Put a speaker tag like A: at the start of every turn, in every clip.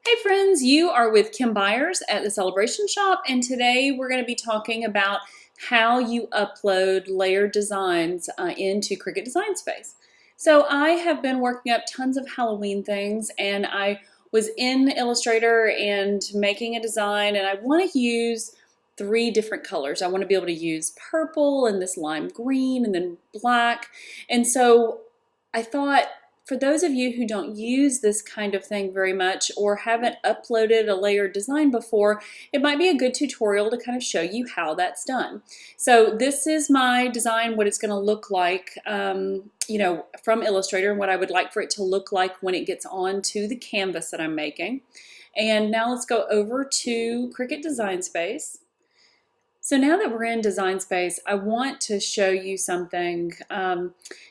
A: Hey friends, you are with Kim Byers at the Celebration Shop, and today we're going to be talking about how you upload layered designs into Cricut Design Space. So I have been working up tons of Halloween things, and I was in Illustrator and making a design, and I want to use three different colors. I want to be able to use purple and this lime green and then black. And so I thought, for those of you who don't use this kind of thing very much or haven't uploaded a layered design before, it might be a good tutorial to kind of show you how that's done. So this is my design, what it's going to look like, from Illustrator, and what I would like for it to look like when it gets onto the canvas that I'm making. And now let's go over to Cricut Design Space. So now that we're in Design Space, I want to show you something.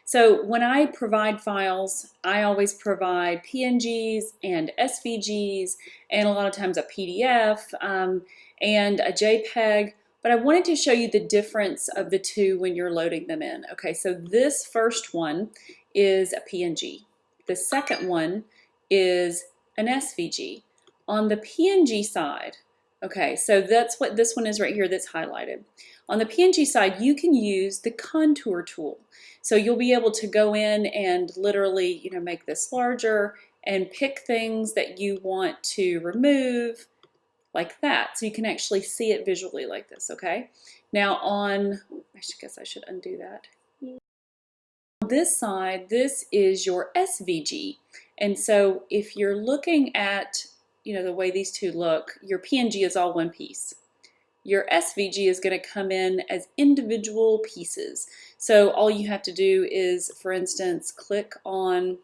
A: So when I provide files, I always provide PNGs and SVGs and a lot of times a PDF and a JPEG, but I wanted to show you the difference of the two when you're loading them in. Okay, so this first one is a PNG. The second one is an SVG. On the PNG side, okay, so that's what this one is right here that's highlighted. On the PNG side, you can use the contour tool. So you'll be able to go in and literally, make this larger and pick things that you want to remove like that. So you can actually see it visually like this, okay? Now I guess I should undo that. On this side, this is your SVG. And so if you're looking at the way these two look, your PNG is all one piece. Your SVG is going to come in as individual pieces. So all you have to do is, for instance, click on,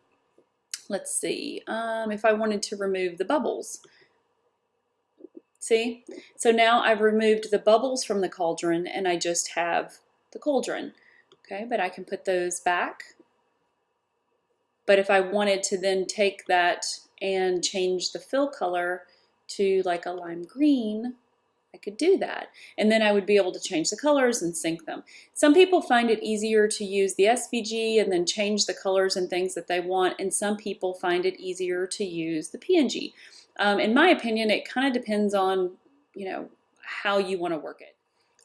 A: let's see, if I wanted to remove the bubbles. See? So now I've removed the bubbles from the cauldron and I just have the cauldron. Okay, but I can put those back. But if I wanted to then take that and change the fill color to like a lime green, I could do that. And then I would be able to change the colors and sync them. Some people find it easier to use the SVG and then change the colors and things that they want, and some people find it easier to use the PNG. In my opinion, it kind of depends on, how you want to work it.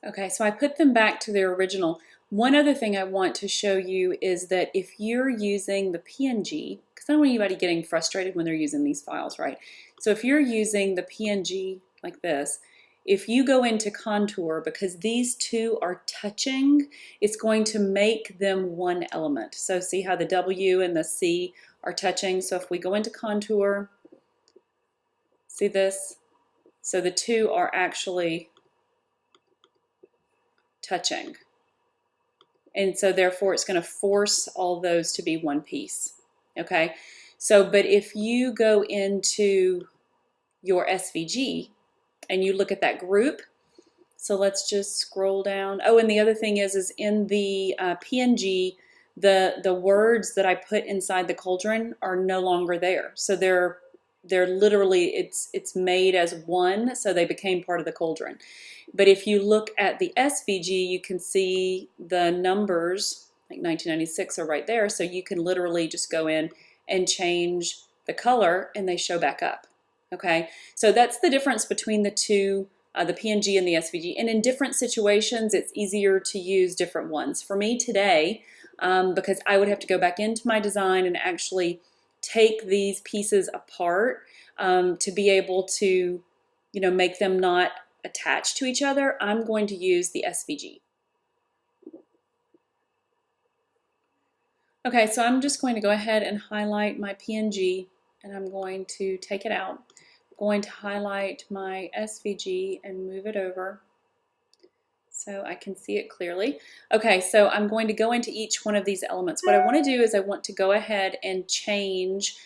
A: Okay, so I put them back to their original. One other thing I want to show you is that if you're using the PNG, because I don't want anybody getting frustrated when they're using these files, right? So if you're using the PNG like this, if you go into contour, because these two are touching, it's going to make them one element. So see how the W and the C are touching? So if we go into contour, see this? So the two are actually touching. And so therefore it's going to force all those to be one piece. Okay, so but if you go into your SVG and you look at that group, so let's just scroll down. Oh, and the other thing is in the PNG, the words that I put inside the cauldron are no longer there. So they're literally, it's made as one, so they became part of the cauldron. But if you look at the SVG, you can see the numbers, like 1996 are right there, so you can literally just go in and change the color and they show back up. Okay, so that's the difference between the two, the PNG and the SVG. And in different situations, it's easier to use different ones. For me today, because I would have to go back into my design and actually take these pieces apart to be able to, make them not attached to each other, I'm going to use the SVG. Okay, so I'm just going to go ahead and highlight my PNG and I'm going to take it out. I'm going to highlight my SVG and move it over so I can see it clearly. Okay, so I'm going to go into each one of these elements. What I want to do is I want to go ahead and change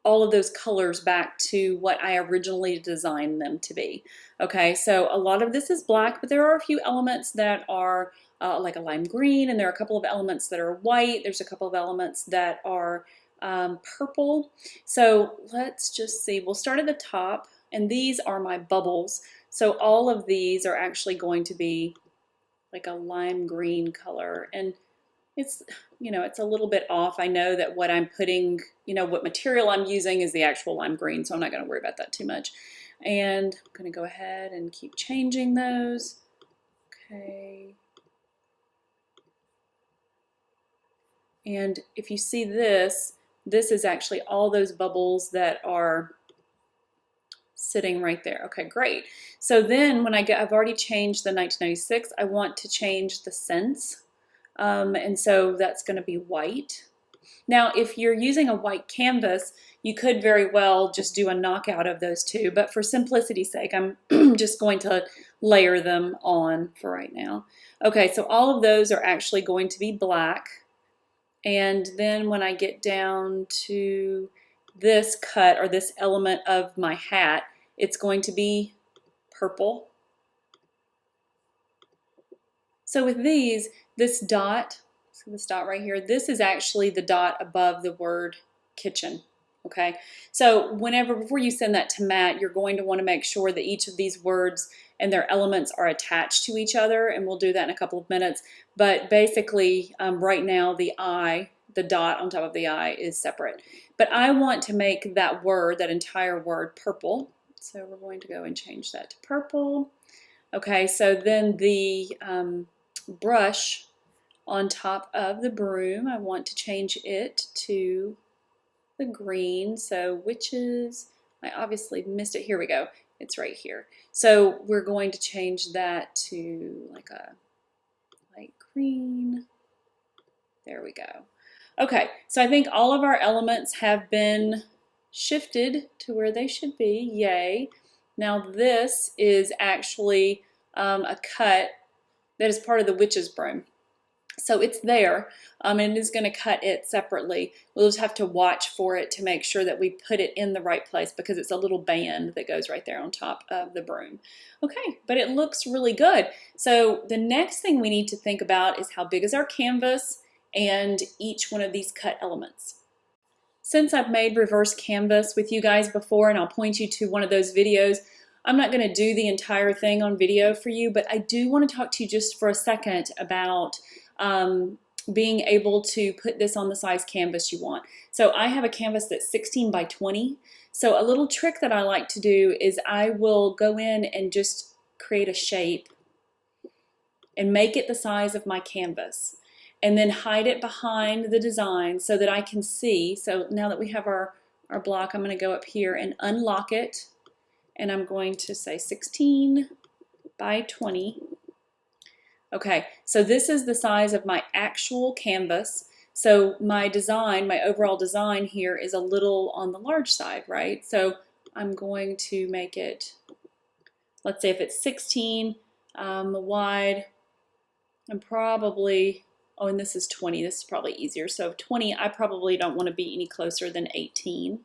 A: all of those colors back to what I originally designed them to be. Okay, so a lot of this is black, but there are a few elements that are like a lime green, and there are a couple of elements that are white. There's a couple of elements that are purple. So let's just see, we'll start at the top, and these are my bubbles. So all of these are actually going to be like a lime green color. And it's, it's a little bit off. I know that what I'm putting, what material I'm using is the actual lime green, so I'm not going to worry about that too much. And I'm going to go ahead and keep changing those. Okay. And if you see this, this is actually all those bubbles that are sitting right there. Okay, great. So then when I've already changed the 1996, I want to change the scents. And so that's going to be white. Now, if you're using a white canvas, you could very well just do a knockout of those two, but for simplicity's sake, I'm just going to layer them on for right now. Okay, so all of those are actually going to be black. And then when I get down to this cut or this element of my hat, it's going to be purple. So with these, this dot, so this dot right here, this is actually the dot above the word kitchen. Okay, so before you send that to Matt, you're going to want to make sure that each of these words and their elements are attached to each other, and we'll do that in a couple of minutes. But basically, right now, the dot on top of the I is separate. But I want to make that word, that entire word, purple. So we're going to go and change that to purple. Okay, so then the brush on top of the broom, I want to change it to the green. So witches, I obviously missed it. Here we go. It's right here. So we're going to change that to like a light green. There we go. Okay, so I think all of our elements have been shifted to where they should be. Yay. Now this is actually a cut that is part of the witch's broom. So it's there, and it is going to cut it separately. We'll just have to watch for it to make sure that we put it in the right place because it's a little band that goes right there on top of the broom. Okay, but it looks really good. So the next thing we need to think about is how big is our canvas and each one of these cut elements. Since I've made reverse canvas with you guys before, and I'll point you to one of those videos, I'm not going to do the entire thing on video for you, but I do want to talk to you just for a second about being able to put this on the size canvas you want. So I have a canvas that's 16 by 20. So a little trick that I like to do is I will go in and just create a shape and make it the size of my canvas, and then hide it behind the design so that I can see. So now that we have our block, I'm going to go up here and unlock it, and I'm going to say 16 by 20. Okay, so this is the size of my actual canvas. So my design, my overall design here is a little on the large side, right? So I'm going to make it, let's say if it's 16 wide, I'm probably, oh, and this is 20, this is probably easier. So 20, I probably don't want to be any closer than 18.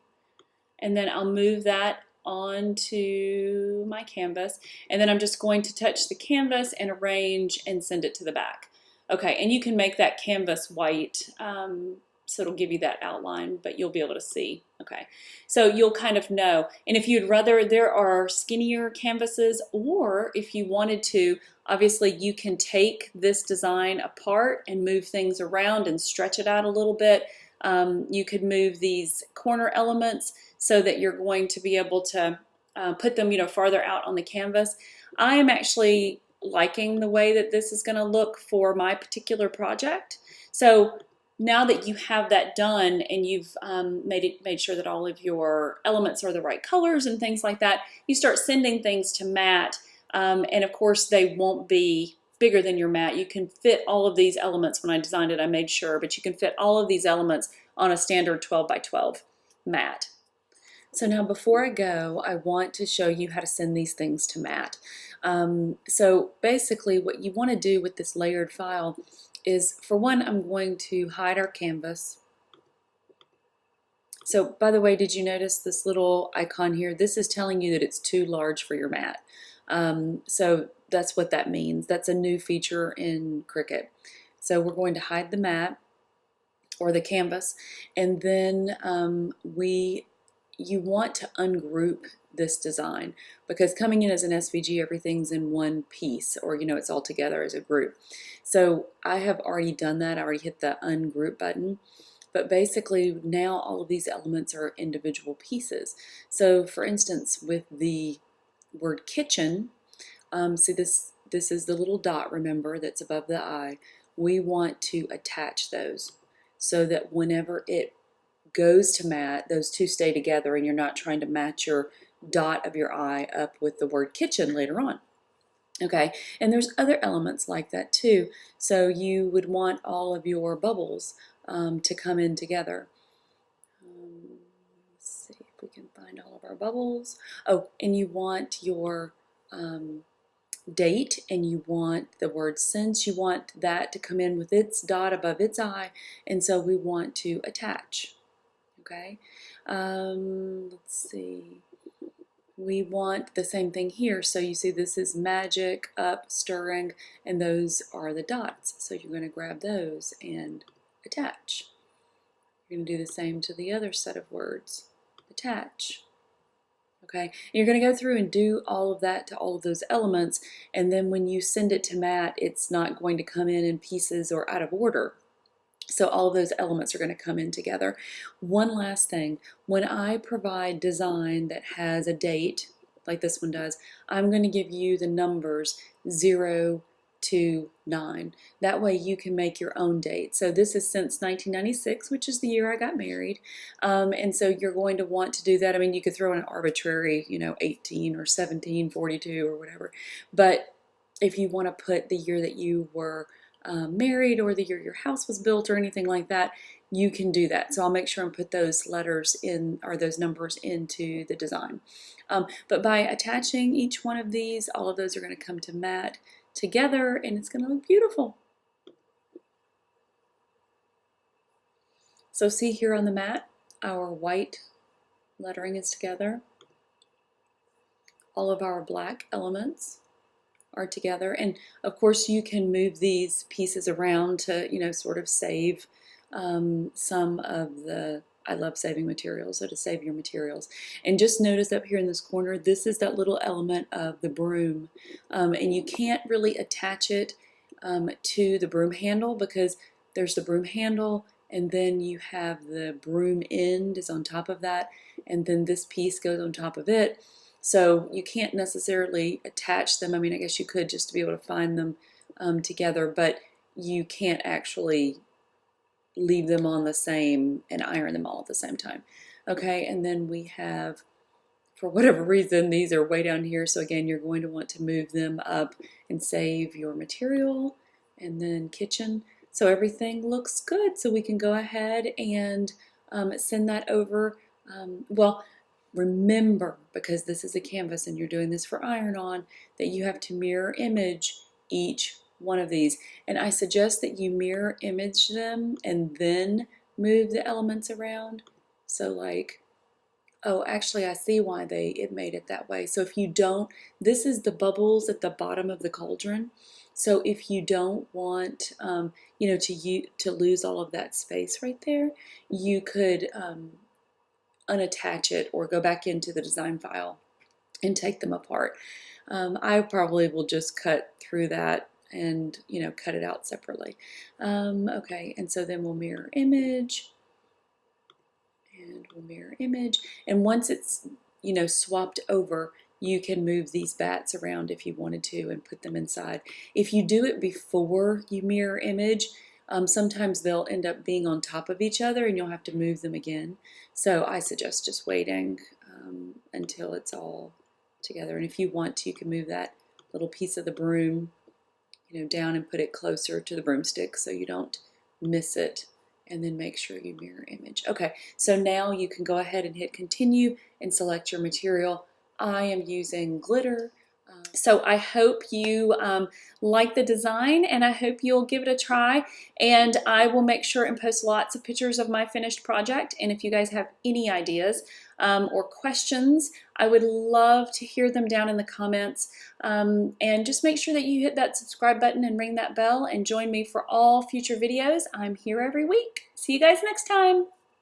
A: And then I'll move that onto my canvas, and then I'm just going to touch the canvas and arrange and send it to the back. Okay, and you can make that canvas white, so it'll give you that outline, but you'll be able to see. Okay, so you'll kind of know. And if you'd rather, there are skinnier canvases, or if you wanted to, obviously you can take this design apart and move things around and stretch it out a little bit. You could move these corner elements so that you're going to be able to put them, farther out on the canvas. I am actually liking the way that this is going to look for my particular project. So now that you have that done and you've made sure that all of your elements are the right colors and things like that, you start sending things to Matt, and of course they won't be bigger than your mat. You can fit all of these elements. When I designed it, I made sure, but you can fit all of these elements on a standard 12 by 12 mat. So now before I go, I want to show you how to send these things to Matt. So basically what you want to do with this layered file is, for one, I'm going to hide our canvas. So by the way, did you notice this little icon here? This is telling you that it's too large for your mat. So that's what that means. That's a new feature in Cricut. So we're going to hide the mat or the canvas, and then you want to ungroup this design, because coming in as an SVG, everything's in one piece, or it's all together as a group. So I have already done that. I already hit the ungroup button. But basically now all of these elements are individual pieces. So for instance, with the word kitchen, see this is the little dot, remember, that's above the I. We want to attach those so that whenever it goes to mat, those two stay together and you're not trying to match your dot of your I up with the word kitchen later on. Okay, and there's other elements like that too. So you would want all of your bubbles to come in together. Let's see if we can find all of our bubbles. Oh, and you want your date, and you want the word since. You want that to come in with its dot above its I, and so we want to attach. Okay, let's see. We want the same thing here. So you see this is magic, up, stirring, and those are the dots. So you're going to grab those and attach. You're going to do the same to the other set of words. Attach. Okay, and you're going to go through and do all of that to all of those elements, and then when you send it to Matt, it's not going to come in pieces or out of order. So all of those elements are going to come in together. One last thing, when I provide design that has a date, like this one does, I'm going to give you the numbers 0 to 9. That way you can make your own date. So this is since 1996, which is the year I got married. And so you're going to want to do that. I mean, you could throw in an arbitrary, 18 or 17, 42 or whatever. But if you want to put the year that you were married or the year your house was built or anything like that, you can do that. So I'll make sure and put those letters in, or those numbers into the design. But by attaching each one of these, all of those are going to come to Matt together, and it's going to look beautiful. So see here on the mat, our white lettering is together. All of our black elements are together, and of course you can move these pieces around to sort of save some of the, I love saving materials, so to save your materials. And just notice up here in this corner, this is that little element of the broom, and you can't really attach it to the broom handle, because there's the broom handle and then you have the broom end is on top of that, and then this piece goes on top of it. So you can't necessarily attach them. I mean, I guess you could just to be able to find them together, but you can't actually leave them on the same and iron them all at the same time. Okay, and then we have, for whatever reason, these are way down here. So again, you're going to want to move them up and save your material, and then kitchen. So everything looks good. So we can go ahead and send that over. Well, remember, because this is a canvas and you're doing this for iron-on, that you have to mirror image each one of these. And I suggest that you mirror image them and then move the elements around. So like, oh, actually I see why it made it that way. So if you don't, this is the bubbles at the bottom of the cauldron. So if you don't want to lose all of that space right there, you could unattach it or go back into the design file and take them apart. I probably will just cut through that and cut it out separately. Okay, and so then we'll mirror image, and we'll mirror image, and once it's swapped over, you can move these bats around if you wanted to and put them inside. If you do it before you mirror image, sometimes they'll end up being on top of each other and you'll have to move them again. So I suggest just waiting until it's all together. And if you want to, you can move that little piece of the broom down and put it closer to the broomstick so you don't miss it, and then make sure you mirror image. Okay, so now you can go ahead and hit continue and select your material. I am using glitter. So I hope you like the design, and I hope you'll give it a try, and I will make sure and post lots of pictures of my finished project. And if you guys have any ideas or questions, I would love to hear them down in the comments, and just make sure that you hit that subscribe button and ring that bell and join me for all future videos. I'm here every week. See you guys next time.